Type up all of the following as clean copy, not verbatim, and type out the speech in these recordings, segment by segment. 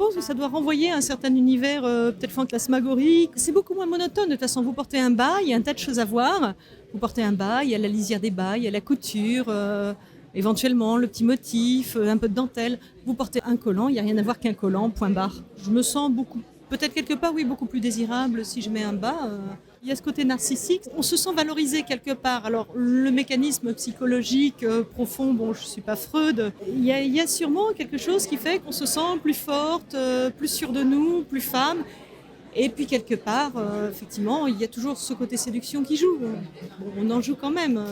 pense que ça doit renvoyer à un certain univers peut-être fantasmagorique. C'est beaucoup moins monotone. De toute façon, vous portez un bas, il y a un tas de choses à voir. Vous portez un bas, il y a la lisière des bas, il y a la couture, éventuellement le petit motif, un peu de dentelle. Vous portez un collant, il n'y a rien à voir qu'un collant, point barre. Je me sens beaucoup, peut-être quelque part, oui, beaucoup plus désirable si je mets un bas. Il y a ce côté narcissique, on se sent valorisé quelque part. Alors le mécanisme psychologique profond, bon, je ne suis pas Freud, il y a sûrement quelque chose qui fait qu'on se sent plus forte, plus sûre de nous, plus femme. Et puis quelque part, effectivement, il y a toujours ce côté séduction qui joue. On en joue quand même.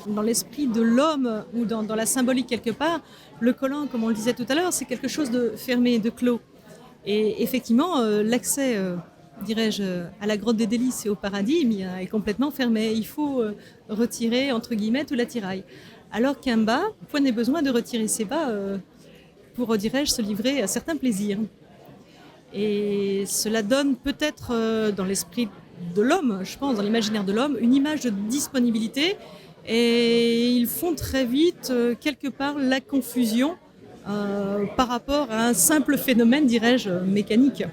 Dans l'esprit de l'homme ou dans la symbolique quelque part, le collant, comme on le disait tout à l'heure, c'est quelque chose de fermé, de clos. Et effectivement, l'accès, dirais-je, à la grotte des délices et au paradis est complètement fermé. Il faut retirer, entre guillemets, tout l'attirail. Alors qu'un bas, point n'est besoin de retirer ses bas pour, dirais-je, se livrer à certains plaisirs. Et cela donne peut-être dans l'esprit de l'homme, je pense, dans l'imaginaire de l'homme, une image de disponibilité. Et ils font très vite, quelque part, la confusion par rapport à un simple phénomène, dirais-je, mécanique.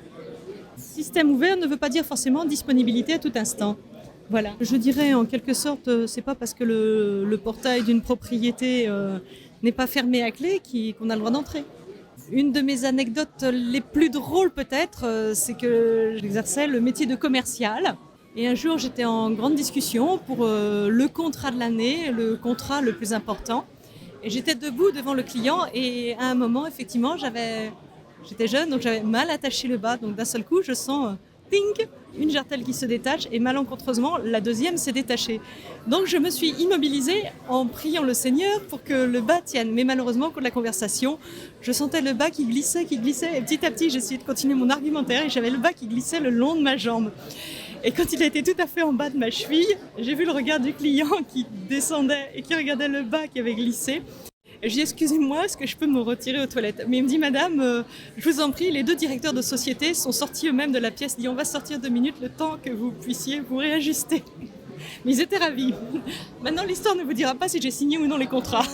Système ouvert ne veut pas dire forcément disponibilité à tout instant. Voilà. Je dirais en quelque sorte, c'est pas parce que le portail d'une propriété n'est pas fermé à clé qu'on a le droit d'entrer. Une de mes anecdotes les plus drôles peut-être, c'est que j'exerçais le métier de commercial. Et un jour, j'étais en grande discussion pour le contrat de l'année, le contrat le plus important. Et j'étais debout devant le client et à un moment, effectivement, j'étais jeune, donc j'avais mal attaché le bas. Donc d'un seul coup, je sens ting, une jarretière qui se détache et malencontreusement, la deuxième s'est détachée. Donc je me suis immobilisée en priant le Seigneur pour que le bas tienne. Mais malheureusement, au cours de la conversation, je sentais le bas qui glissait. Et petit à petit, j'ai essayé de continuer mon argumentaire et j'avais le bas qui glissait le long de ma jambe. Et quand il a été tout à fait en bas de ma cheville, j'ai vu le regard du client qui descendait et qui regardait le bas qui avait glissé. Et j'ai dit, excusez-moi, est-ce que je peux me retirer aux toilettes? Mais il me dit, madame, je vous en prie, les deux directeurs de société sont sortis eux-mêmes de la pièce. Il dit, on va sortir 2 minutes le temps que vous puissiez vous réajuster. Mais ils étaient ravis. Maintenant, l'histoire ne vous dira pas si j'ai signé ou non les contrats.